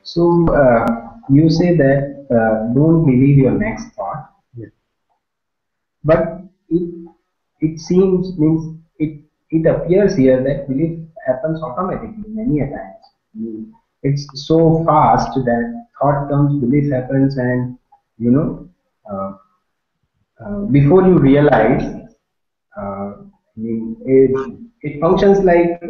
So you say that don't believe your next thought, Yes. but it seems means it appears here that belief happens automatically many a times. I mean, it's so fast that thought comes, belief happens, and you know uh, before you realize, I mean, it functions like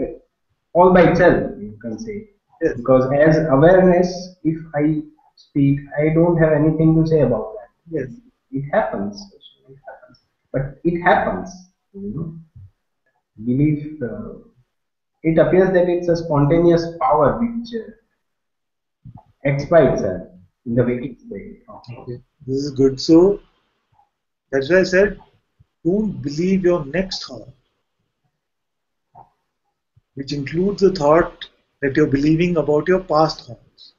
all by itself, you can say. Yes. Because as awareness, if I speak, I don't have anything to say about that. Yes. It happens. It happens. But it happens. You know, belief. It appears that it's a spontaneous power which acts by itself in the waking state. Okay. This is good. So that's why I said, don't believe your next thought, which includes the thought that you're believing about your past thoughts.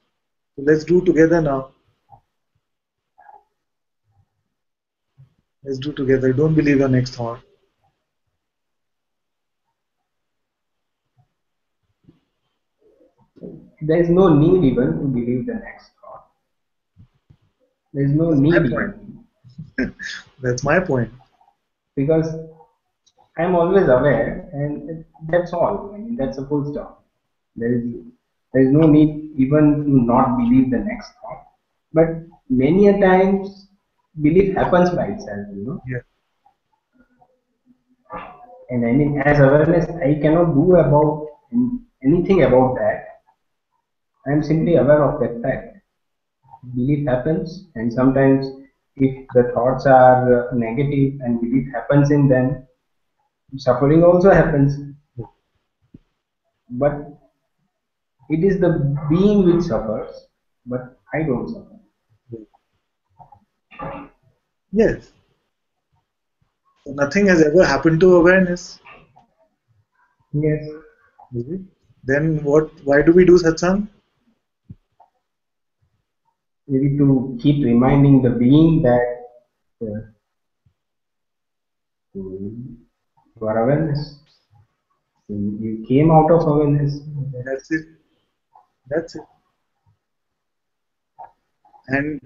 So let's do together now. Let's do together. Don't believe your next thought. There is no need even to believe the next thought. There is no That's my need point. even That's my point. because I'm always aware, and that's all. I mean, that's a full stop. There is there is no need even to not believe the next thought. But many a times, belief happens by itself. Yeah. And I mean, as awareness, I cannot do about anything about that. I am simply aware of that fact. Belief happens, and sometimes, if the thoughts are negative and belief happens in them, suffering also happens. But it is the being which suffers, but I don't suffer. Yes. So nothing has ever happened to awareness. Yes, Then what? Why do we do satsang? maybe to keep reminding the being that uh, you are awareness. You came out of awareness. That's it. That's it. And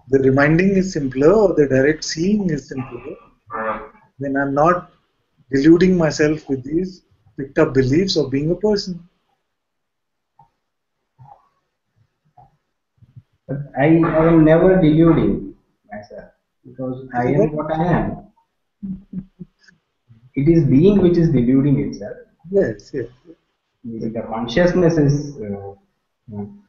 the reminding is simpler, or the direct seeing is simpler when I'm not deluding myself with these picked up beliefs of being a person. But I am never deluding myself because Is I it am right? what I am. It is being which is deluding itself. Yes, yes. Maybe the consciousness is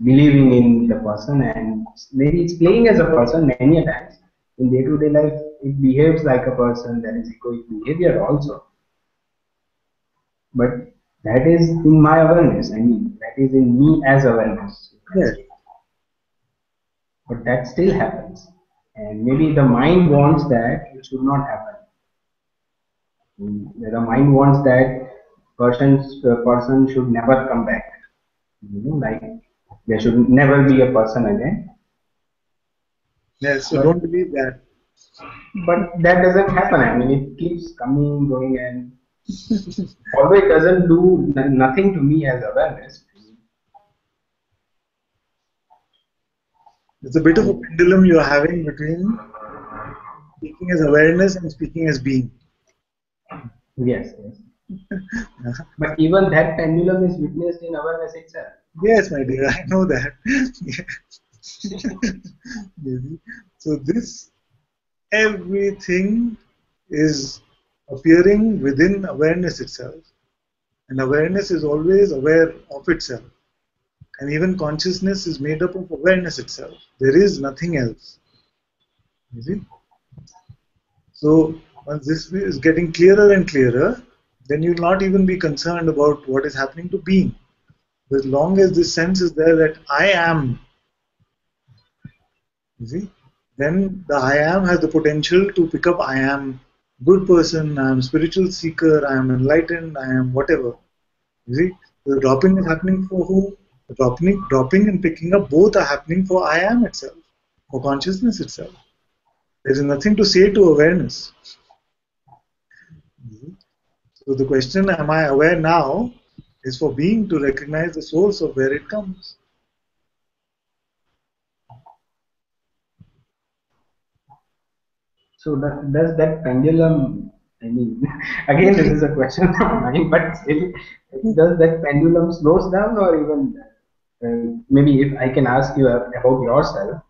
believing in the person, and maybe it's playing as a person many a times. In day-to-day life, it behaves like a person. There is egoic behavior also, but that is in my awareness. I mean, that is in me as awareness, you can Yes. say. But that still happens, and maybe the mind wants that it should not happen. The mind wants that person should never come back. Like there should never be a person again. Yes. So But don't believe that. that doesn't happen. I mean, it keeps coming, going, and although it doesn't do nothing to me as awareness. It's a bit of a And pendulum you're having between speaking as awareness and speaking as being. yes, yes. But even that pendulum is witnessed in awareness itself. Yes, my dear, I know that. Maybe. So this everything is appearing within awareness itself. And awareness is always aware of itself. And even consciousness is made up of awareness itself. There is nothing else. You see? So once this is getting clearer and clearer, then you'll not even be concerned about what is happening to being. As long as this sense is there that I am, you see, then the I am has the potential to pick up I am good person, I am spiritual seeker, I am enlightened, I am whatever. You see, the dropping is happening for who? The dropping and picking up both are happening for I am itself, for consciousness itself. There is nothing to say to awareness. So the question, am I aware now, is for being to recognize the source of where it comes. So does that pendulum, I mean, again, this is a question of mine, but still, does that pendulum slows down or even, maybe if I can ask you about yourself,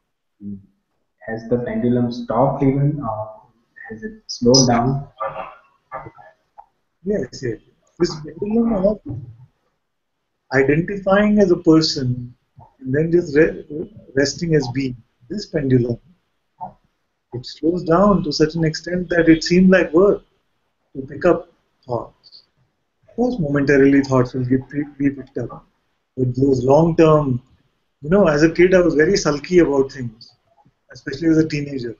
has the pendulum stopped even or has it slowed down? Yes, yes. This pendulum of identifying as a person and then just resting as being. This pendulum, it slows down to such an extent that it seems like work to pick up thoughts. Of course, momentarily thoughts will be picked up, but those long term, as a kid, I was very sulky about things, especially as a teenager.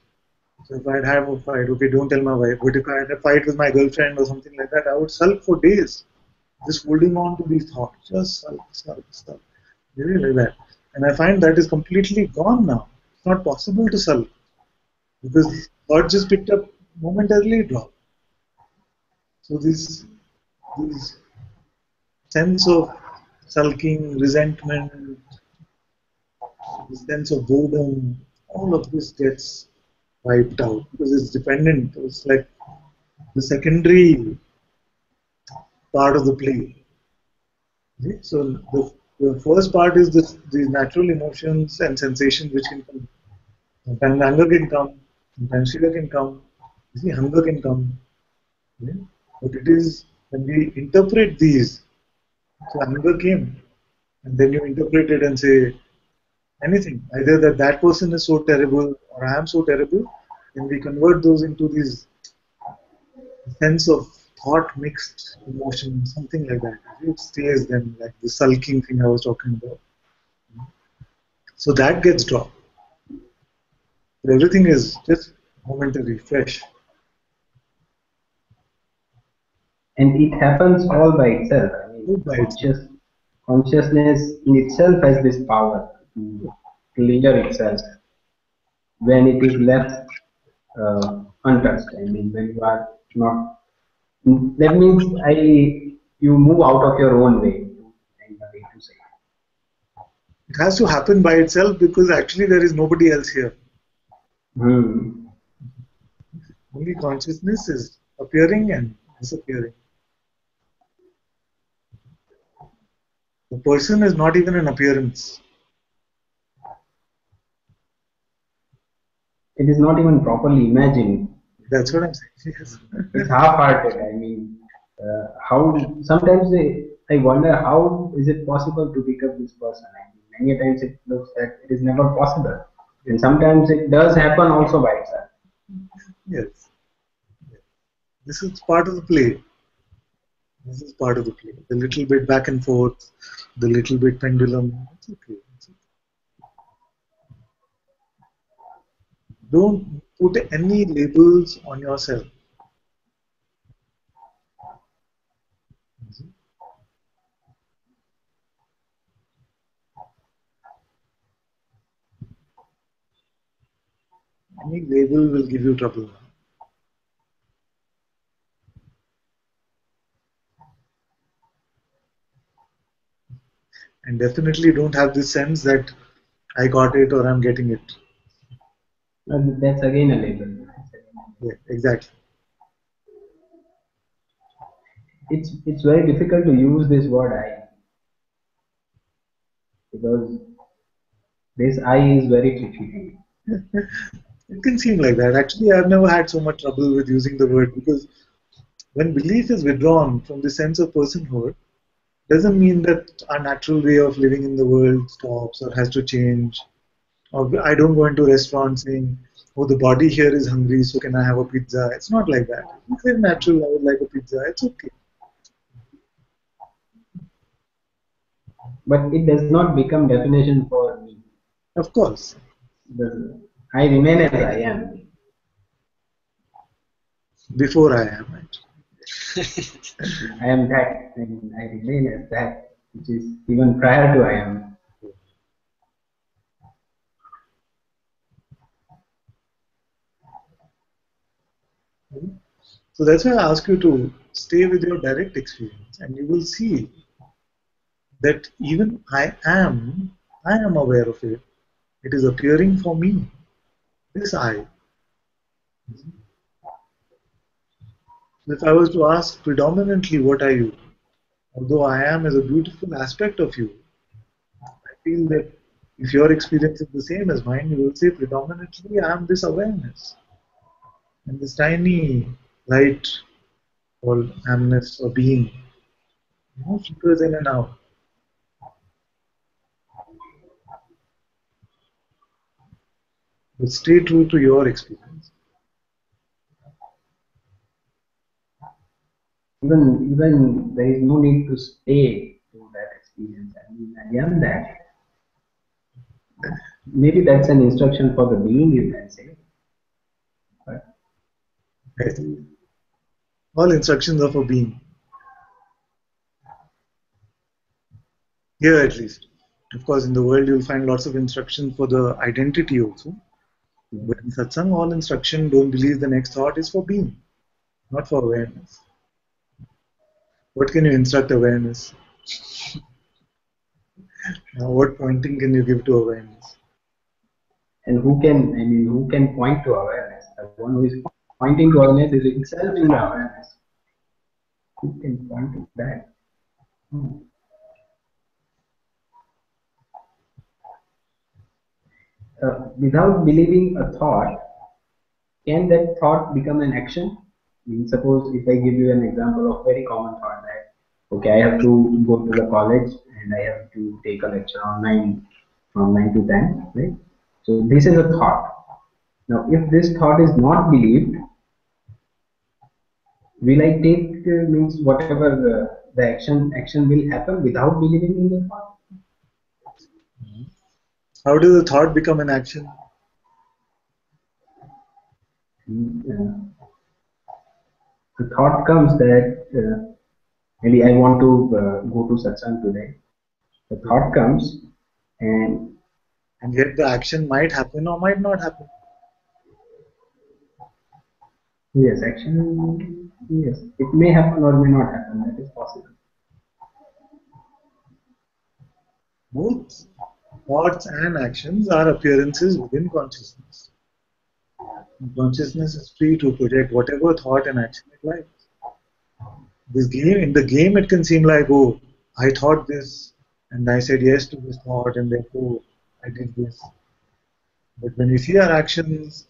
So if I'd have a fight, okay, don't tell my wife, but if I had a fight with my girlfriend or something like that, I would sulk for days, just holding on to these thoughts, just sulk, sulk, sulk, really like that. And I find that is completely gone now. It's not possible to sulk because thoughts just picked up momentarily drop. So this sense of sulking, resentment, the sense of boredom, all of this gets wiped out because it's dependent. It's like the secondary part of the play. Okay? So the first part is the natural emotions and sensations which can come. Sometimes anger can come, sometimes fear can come, you see, hunger can come. Okay? But it is when we interpret these, so anger came, and then you interpret it and say, anything, either that person is so terrible or I am so terrible, then we convert those into these sense of thought mixed emotion, something like that. It stays then like the sulking thing I was talking about. So that gets dropped. But everything is just momentary, fresh. And it happens all by itself. I mean, Good by itself. consciousness in itself has this power to clear itself when it is left untouched. I mean, when you are not, that means you move out of your own way, in a way to say. It has to happen by itself because actually there is nobody else here. Hmm. Only consciousness is appearing and disappearing. The person is not even an appearance. It is not even properly imagined. That's what I'm saying. Yes. It's half-hearted. I mean, how sometimes I wonder how is it possible to pick up this person. I mean, many times it looks that it is never possible, and sometimes it does happen also by itself. Yes. This is part of the play. This is part of the play. The little bit back and forth, the little bit pendulum. It's okay. Don't put any labels on yourself. Any label will give you trouble. And definitely don't have this sense that I got it or I'm getting it. And that's again a label. Yeah, exactly. It's very difficult to use this word I because this I is very tricky. It can seem like that. Actually, I've never had so much trouble with using the word because when belief is withdrawn from the sense of personhood, doesn't mean that our natural way of living in the world stops or has to change. Or I don't go into restaurants saying, "Oh, the body here is hungry, so can I have a pizza?" It's not like that. It's very natural. I would like a pizza. It's okay. But it does not become definition for me. Of course, I remain as I am. before I am. Right? I am that, and I remain as that, which is even prior to I am. So that's why I ask you to stay with your direct experience, and you will see that even I am aware of it. It is appearing for me. This I. If I was to ask predominantly, what are you? Although I am is a beautiful aspect of you, I feel that if your experience is the same as mine, you will say predominantly I am this awareness and this tiny light called amness or being, flickers in and out. But stay true to your experience. Even there is no need to stay to that experience. I mean, I am that. Maybe that's an instruction for the being, you can say. But Right? All instructions are for being. Here at least. Of course, in the world you'll find lots of instruction for the identity also. But in satsang, all instruction, don't believe the next thought, is for being, not for awareness. What can you instruct awareness? What pointing can you give to awareness? and who can point to awareness? The one who is pointing to awareness is itself in the awareness. Who can point to that? Hmm. Without believing a thought, can that thought become an action? I mean, suppose if I give you an example of very common thought that, okay, I have to go to the college and I have to take a lecture online from 9 to 10, right? So this is a thought. Now, if this thought is not believed, will I take means whatever the action will happen without believing in the thought? How does a thought become an action? The thought comes that maybe I want to go to satsang today. The thought comes, and And yet the action might happen or might not happen. yes, action, yes, it may happen or may not happen. That is possible. Both thoughts and actions are appearances within consciousness. And consciousness is free to project whatever thought and action it likes. In the game, it can seem like, oh, I thought this and I said yes to this thought and therefore I did this. But when we see our actions,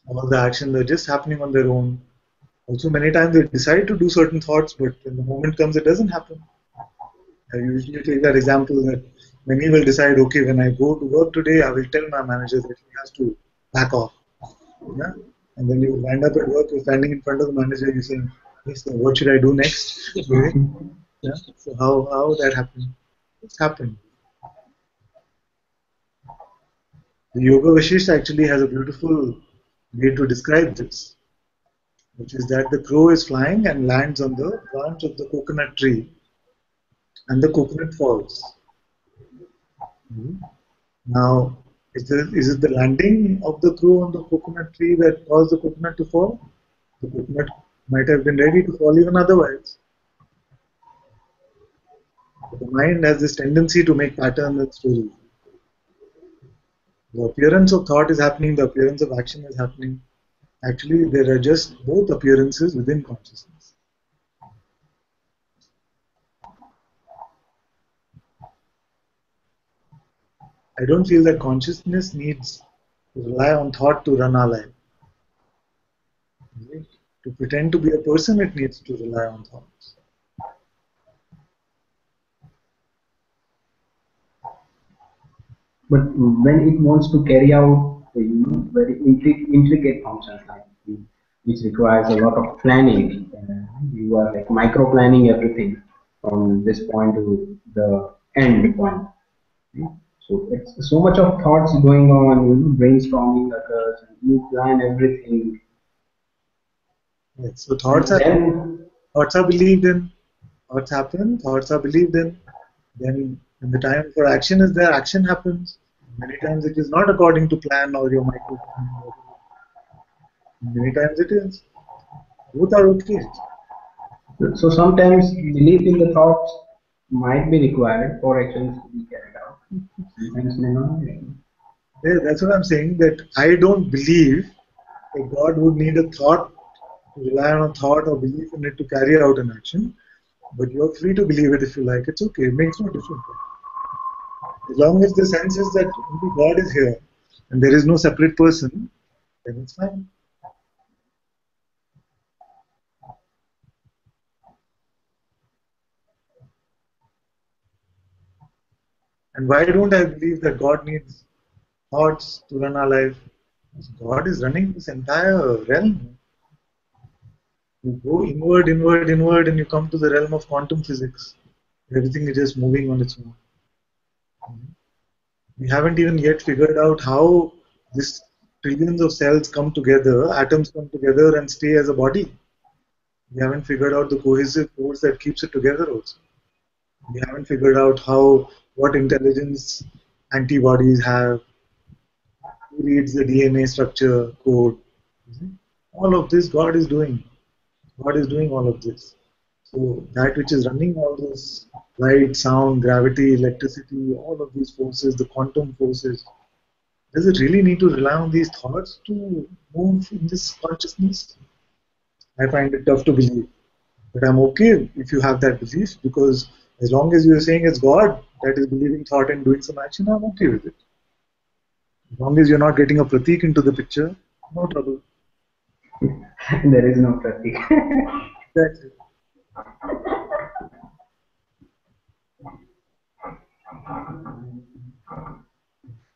all the actions are just happening on their own. Also, many times we decide to do certain thoughts, but when the moment comes, it doesn't happen. I usually take that example that many will decide, okay, when I go to work today, I will tell my manager that he has to back off. Yeah? And then you wind up at work, you're standing in front of the manager, you're saying, yes, sir, what should I do next? Okay. Yeah? So how that happened? It's happened. The Yoga Vashisht actually has a beautiful way to describe this, which is that the crow is flying and lands on the branch of the coconut tree, and the coconut falls. Now, is it the landing of the crow on the coconut tree that caused the coconut to fall? The coconut might have been ready to fall even otherwise. But the mind has this tendency to make patterns and stories. The appearance of thought is happening, the appearance of action is happening. Actually, there are just both appearances within consciousness. I don't feel that consciousness needs to rely on thought to run our life. Right? To pretend to be a person, it needs to rely on thoughts. But when it wants to carry out very intricate functions like which requires a lot of planning, you are like micro planning everything from this point to the end point. Right? So it's so much of thoughts going on, brainstorming occurs, and you plan everything. Yes. So And then thoughts are believed in, thoughts happen, thoughts are believed in. Then when the time for action is there, action happens. Many times it is not according to plan or your micro plan. Many times it is. Both are okay. so sometimes belief in the thoughts might be required for actions to be carried out. Sometimes may not be. Yeah, that's what I'm saying. That I don't believe A God would need a thought to rely on a thought or belief in it to carry out an action. But you're free to believe it if you like. It's okay. It makes no difference. As long as the sense is that only God is here and there is no separate person, then it's fine. And why don't I believe that God needs thoughts to run our life? Because God is running this entire realm. You go inward, inward, inward, and you come to the realm of quantum physics. Everything is just moving on its own. We haven't even yet figured out how this trillions of cells come together, atoms come together and stay as a body. We haven't figured out the cohesive force that keeps it together also. We haven't figured out what intelligence antibodies have, who reads the DNA structure code. All of this God is doing. God is doing all of this. So that which is running all this light, sound, gravity, electricity, all of these forces, the quantum forces, does it really need to rely on these thoughts to move in this consciousness? I find it tough to believe. But I'm okay if you have that belief because as long as you're saying it's God that is believing thought and doing some action, I'm okay with it. As long as you're not getting a pratik into the picture, no trouble. There is no pratik. That's it.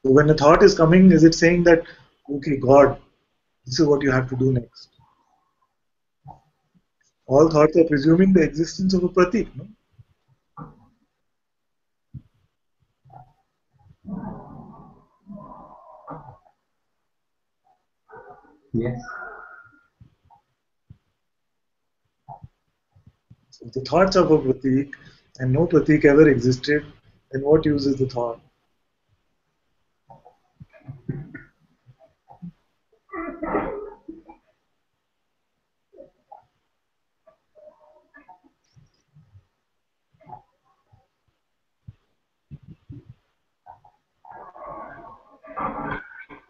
So when a thought is coming, is it saying that, okay, God, this is what you have to do next? All thoughts are presuming the existence of a pratik, no? Yes. So if the thoughts of a pratik and no pratik ever existed, then what use is the thought?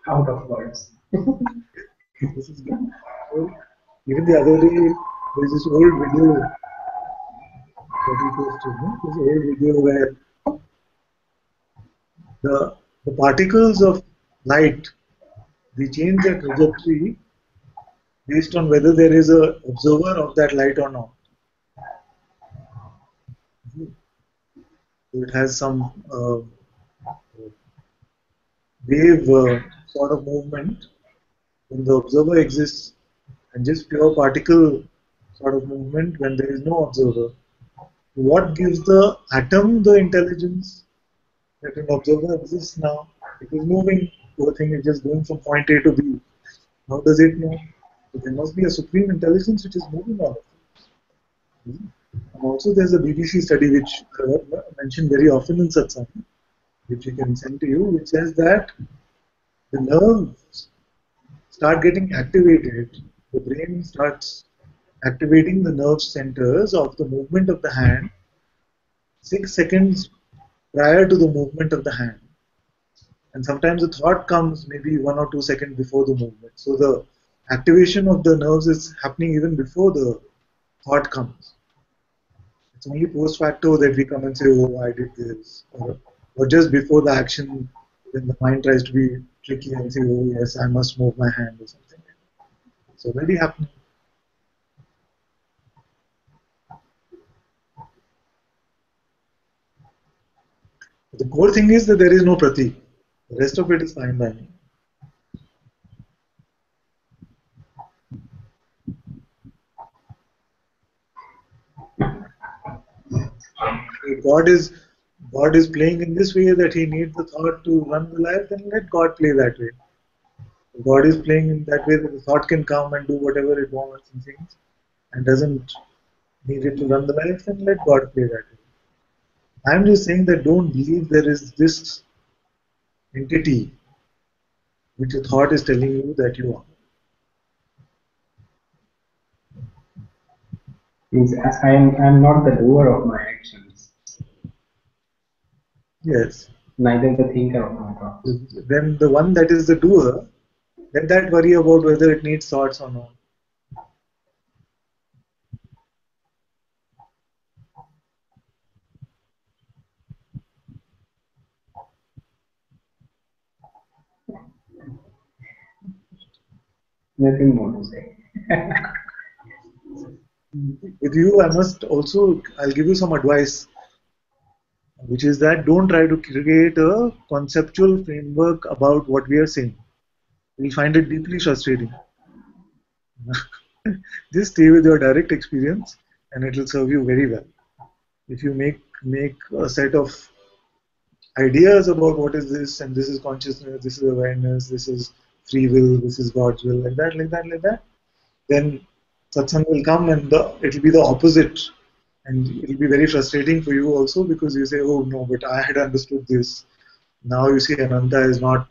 Out of words. This is good. So, even the other day, there's this old video that we posted, no? This old video where the, the particles of light, they change their trajectory based on whether there is a observer of that light or not. So it has some wave sort of movement when the observer exists, and just pure particle sort of movement when there is no observer. What gives the atom the intelligence that an observer exists now? It is moving. Poor thing is just going from point A to B. How does it know? So there must be a supreme intelligence which is moving all of it. And also there's a BBC study which I mentioned very often in Satsang, which we can send to you, which says that the nerves start getting activated. The brain starts activating the nerve centers of the movement of the hand 6 seconds prior to the movement of the hand. And sometimes the thought comes maybe 1 or 2 seconds before the movement. So the activation of the nerves is happening even before the thought comes. It's only post facto that we come and say, oh, I did this. Or just before the action, when the mind tries to be tricky and say, oh, yes, I must move my hand or something. It's already happening. The core thing is that there is no pratik. The rest of it is fine by me. If God is playing in this way that he needs the thought to run the life, then let God play that way. If God is playing in that way that the thought can come and do whatever it wants and things and doesn't need it to run the life, then let God play that way. I'm just saying that don't believe there is this entity which a thought is telling you that you are. Means I'm not the doer of my actions, Yes. neither the thinker of my thoughts. Then the one that is the doer Let that worry about whether it needs thoughts or not. Nothing more to say. With you, I must also, I'll give you some advice, which is that don't try to create a conceptual framework about what we are saying. You'll find it deeply frustrating. Just stay with your direct experience and it will serve you very well. If you make a set of ideas about what is this and this is consciousness, this is awareness, this is free will, this is God's will, like that, then satsang will come and it'll be the opposite. And it'll be very frustrating for you also because you say, oh no, but I had understood this. Now you see Ananta is not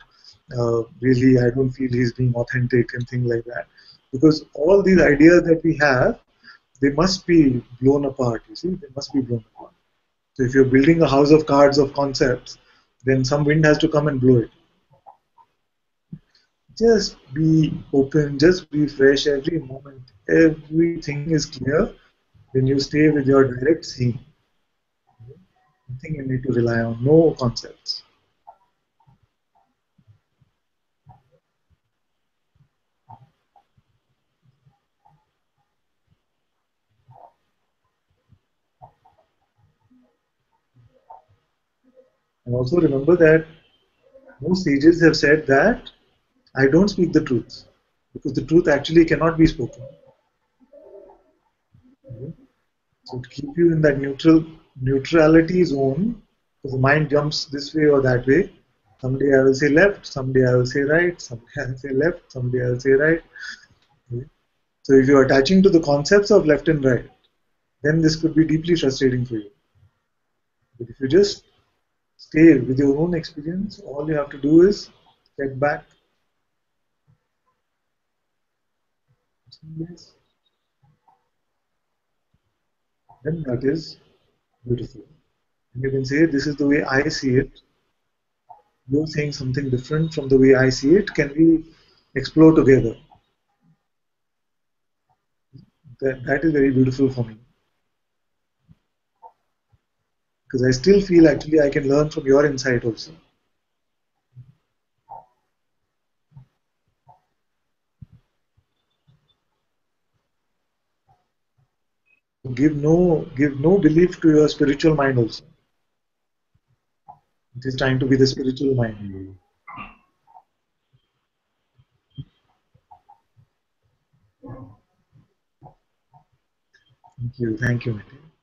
really, I don't feel he's being authentic and things like that. Because all these ideas that we have, they must be blown apart, you see, they must be blown apart. So if you're building a house of cards of concepts, then some wind has to come and blow it. Just be open, just be fresh every moment. Everything is clear when you stay with your direct seeing. Nothing you need to rely on, no concepts. And also remember that most sages have said that I don't speak the truth because the truth actually cannot be spoken. So to keep you in that neutrality zone, because the mind jumps this way or that way. Someday I will say left, someday I will say right, someday I will say left, someday I will say right. So if you're attaching to the concepts of left and right, then this could be deeply frustrating for you. But if you just stay with your own experience, all you have to do is step back. Yes, then that is beautiful. And you can say, this is the way I see it. You're saying something different from the way I see it. Can we explore together? That is very beautiful for me because I still feel actually I can learn from your insight also. Give no belief to your spiritual mind also. It is trying to be the spiritual mind. Thank you, Mate.